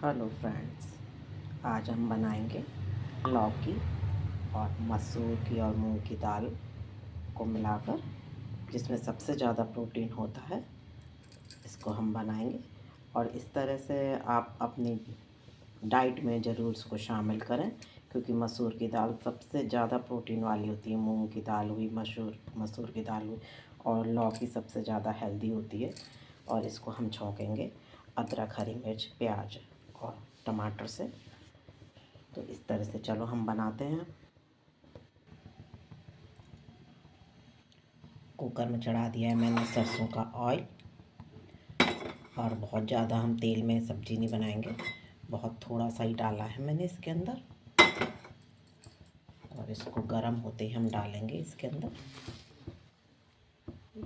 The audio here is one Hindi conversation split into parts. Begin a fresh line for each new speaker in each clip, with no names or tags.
हेलो फ्रेंड्स, आज हम बनाएंगे लौकी और मसूर की और मूंग की दाल को मिलाकर, जिसमें सबसे ज़्यादा प्रोटीन होता है। इसको हम बनाएंगे और इस तरह से आप अपनी डाइट में ज़रूर इसको शामिल करें, क्योंकि मसूर की दाल सबसे ज़्यादा प्रोटीन वाली होती है। मूंग की दाल हुई, मसूर की दाल हुई, और लौकी सबसे ज़्यादा हेल्दी होती है। और इसको हम छौंकेंगे अदरक, हरी मिर्च, प्याज और टमाटर से। तो इस तरह से चलो हम बनाते हैं। कुकर में चढ़ा दिया है मैंने सरसों का ऑयल, और बहुत ज़्यादा हम तेल में सब्ज़ी नहीं बनाएंगे, बहुत थोड़ा सा ही डाला है मैंने इसके अंदर। और इसको गर्म होते ही हम डालेंगे इसके अंदर।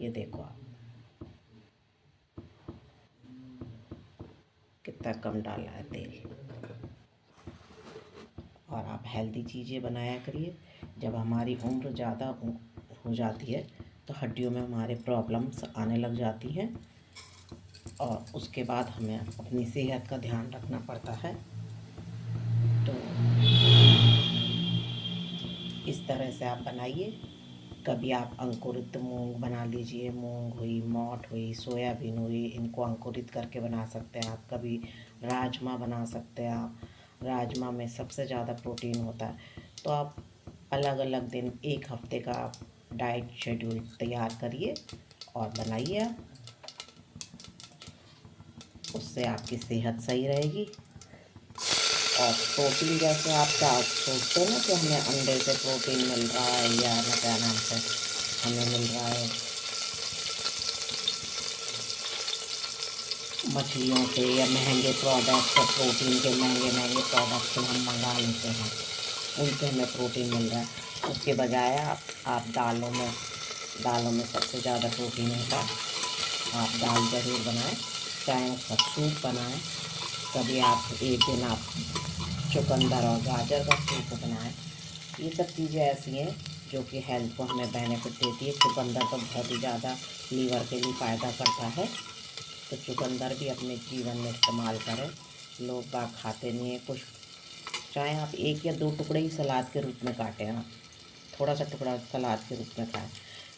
ये देखो आप कितना कम डाला है तेल। और आप हेल्दी चीज़ें बनाया करिए। जब हमारी उम्र ज़्यादा हो जाती है तो हड्डियों में हमारे प्रॉब्लम्स आने लग जाती हैं, और उसके बाद हमें अपनी सेहत का ध्यान रखना पड़ता है। तो इस तरह से आप बनाइए। कभी आप अंकुरित मूंग बना लीजिए, मूंग हुई, मोठ हुई, सोयाबीन हुई, इनको अंकुरित करके बना सकते हैं आप। कभी राजमा बना सकते हैं आप। राजमा में सबसे ज़्यादा प्रोटीन होता है। तो आप अलग अलग दिन, एक हफ्ते का आप डाइट शेड्यूल तैयार करिए और बनाइए आप। उससे आपकी सेहत सही रहेगी। और प्रोटीन जैसे आप क्या सोचते हैं ना कि हमें अंडे से प्रोटीन मिल रहा है, या ना क्या नाम से हमें मिल रहा है मछलियों से, या महंगे प्रोडक्ट, प्रोटीन के महंगे महंगे प्रोडक्ट हम मंगा लेते हैं, उनसे हमें प्रोटीन मिल रहा है। उसके बजाय आप दालों में सबसे ज़्यादा प्रोटीन होता है। आप दाल ज़रूर बनाएं, चाहे उसका सूप बनाएं। कभी आप एक दिन आप चुकंदर और गाजर का सूप बनाएं। ये सब चीज़ें ऐसी हैं जो कि हेल्थ को हमें बेनिफिट देती है। चुकंदर तो बहुत ही ज़्यादा लीवर के लिए फ़ायदा करता है। तो चुकंदर भी अपने जीवन में इस्तेमाल करें। लोग बाग खाते नहीं हैं कुछ। चाहे आप एक या दो टुकड़े ही सलाद के रूप में काटें, आप थोड़ा सा टुकड़ा सलाद के रूप में खाएं,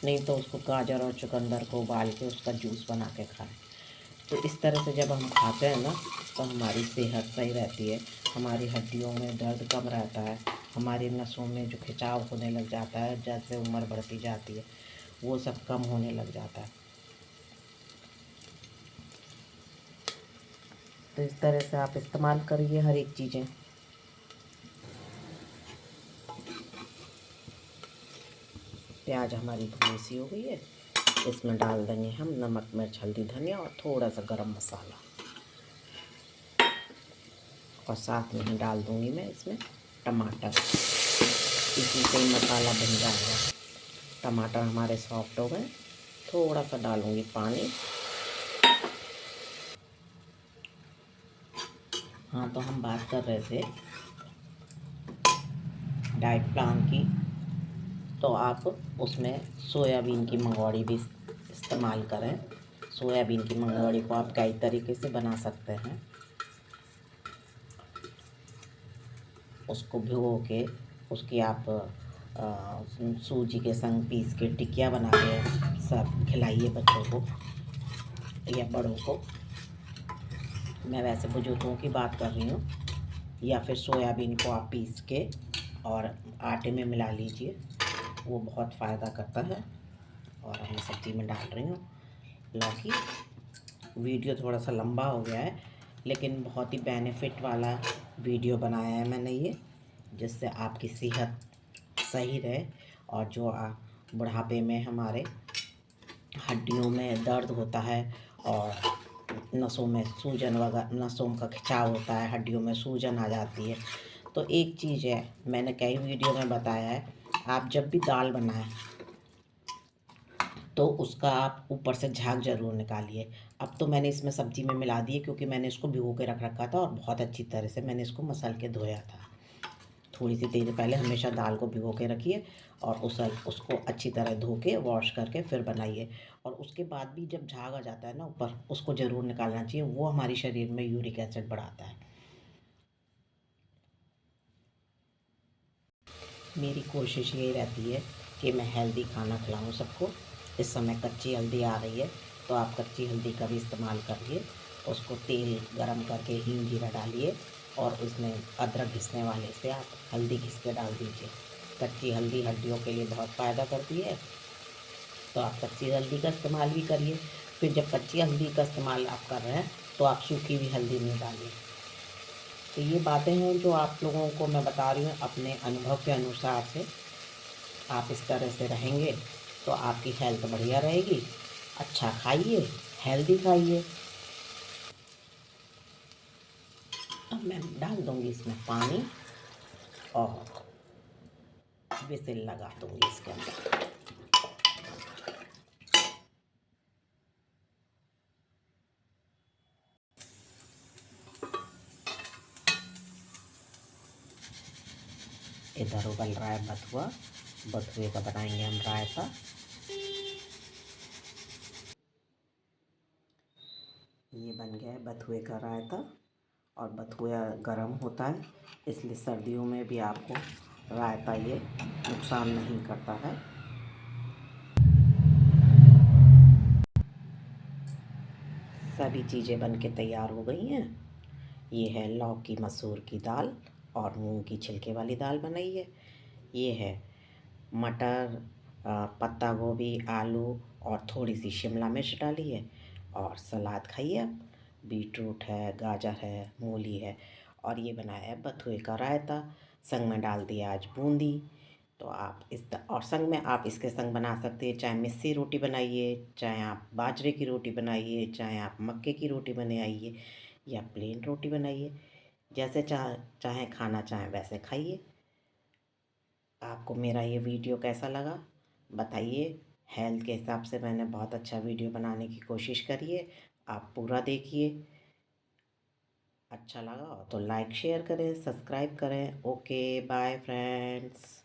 नहीं तो उसको गाजर और चुकंदर को उबाल के उसका जूस बना के खाएं। तो इस तरह से जब हम खाते हैं ना, तो हमारी सेहत सही रहती है। हमारी हड्डियों में दर्द कम रहता है। हमारी नसों में जो खिंचाव होने लग जाता है, जैसे उम्र बढ़ती जाती है, वो सब कम होने लग जाता है। तो इस तरह से आप इस्तेमाल करिए हर एक चीज़ें। प्याज हमारी थोड़ी सी हो गई है, इसमें डाल देंगे हम नमक, मिर्च, हल्दी, धनिया और थोड़ा सा गरम मसाला। और साथ में ही डाल दूँगी मैं इसमें टमाटर। इसी से ही मसाला बन जाएगा। टमाटर हमारे सॉफ्ट हो गए, थोड़ा सा डालूँगी पानी। हाँ, तो हम बात कर रहे थे डाइट प्लान की। तो आप उसमें सोयाबीन की मंगौड़ी भी इस्तेमाल करें। सोयाबीन की मंगौड़ी को आप कई तरीके से बना सकते हैं। उसको भिगो के उसकी आप सूजी के संग पीस के टिकिया बना के सब खिलाइए बच्चों को या बड़ों को। मैं वैसे बुजुर्गों की बात कर रही हूँ। या फिर सोयाबीन को आप पीस के और आटे में मिला लीजिए, वो बहुत फ़ायदा करता है। और मैं सब्ज़ी में डाल रही हूँ लौकी। वीडियो थोड़ा सा लंबा हो गया है, लेकिन बहुत ही बेनिफिट वाला वीडियो बनाया है मैंने ये, जिससे आपकी सेहत सही रहे। और जो बुढ़ापे में हमारे हड्डियों में दर्द होता है, और नसों में सूजन वगैरह, नसों का खिंचाव होता है, हड्डियों में सूजन आ जाती है। तो एक चीज़ है, मैंने कई वीडियो में बताया है, आप जब भी दाल बनाएं तो उसका आप ऊपर से झाग ज़रूर निकालिए। अब तो मैंने इसमें सब्ज़ी में मिला दिए, क्योंकि मैंने इसको भिगो के रख रखा था और बहुत अच्छी तरह से मैंने इसको मसल के धोया था। थोड़ी सी देर पहले हमेशा दाल को भिगो के रखिए, और उसको अच्छी तरह धो के वॉश करके फिर बनाइए। और उसके बाद भी जब झाग आ जाता है ना ऊपर, उसको ज़रूर निकालना चाहिए। वो हमारे शरीर में यूरिक एसिड बढ़ाता है। मेरी कोशिश यही रहती है कि मैं हेल्दी खाना खिलाऊं सबको। इस समय कच्ची हल्दी आ रही है, तो आप कच्ची हल्दी का भी इस्तेमाल करिए। उसको तेल गरम करके हींग जीरा डालिए और उसमें अदरक घिसने वाले से आप हल्दी घिस के डाल दीजिए। कच्ची हल्दी हड्डियों के लिए बहुत फ़ायदा करती है, तो आप कच्ची हल्दी का इस्तेमाल भी करिए। फिर जब कच्ची हल्दी का इस्तेमाल आप कर रहे हैं तो आप सूखी हुई हल्दी नहीं डालिए। तो ये बातें हैं जो आप लोगों को मैं बता रही हूँ अपने अनुभव के अनुसार से। आप इस तरह से रहेंगे तो आपकी हेल्थ बढ़िया रहेगी। अच्छा खाइए, हेल्दी खाइए। अब मैं डाल दूँगी इसमें पानी और विसिल लगा दूँगी इसके अंदर। इधर उबल रहा है बथुआ, बथुए का बनाएंगे हम रायता। ये बन गया है बथुए का रायता। और बथुआ गर्म होता है, इसलिए सर्दियों में भी आपको रायता ये नुकसान नहीं करता है। सभी चीज़ें बन के तैयार हो गई हैं। ये है लौकी मसूर की दाल और मूंग की छिलके वाली दाल बनाई है। ये है मटर, पत्ता गोभी, आलू और थोड़ी सी शिमला मिर्च डाली है। और सलाद खाइए आप, बीटरूट है, गाजर है, मूली है। और ये बनाया है बथुए का रायता। संग में डाल दिया आज बूंदी। तो आप और संग में आप इसके संग बना सकते हैं, चाहे मिस्सी रोटी बनाइए, चाहे आप बाजरे की रोटी बनाइए, चाहे आप मक्के की रोटी बनाइए या प्लेन रोटी बनाइए। जैसे चाहे खाना चाहें वैसे खाइए। आपको मेरा ये वीडियो कैसा लगा बताइए। हेल्थ के हिसाब से मैंने बहुत अच्छा वीडियो बनाने की कोशिश करी है, आप पूरा देखिए। अच्छा लगा तो लाइक शेयर करें, सब्सक्राइब करें। Okay bye friends.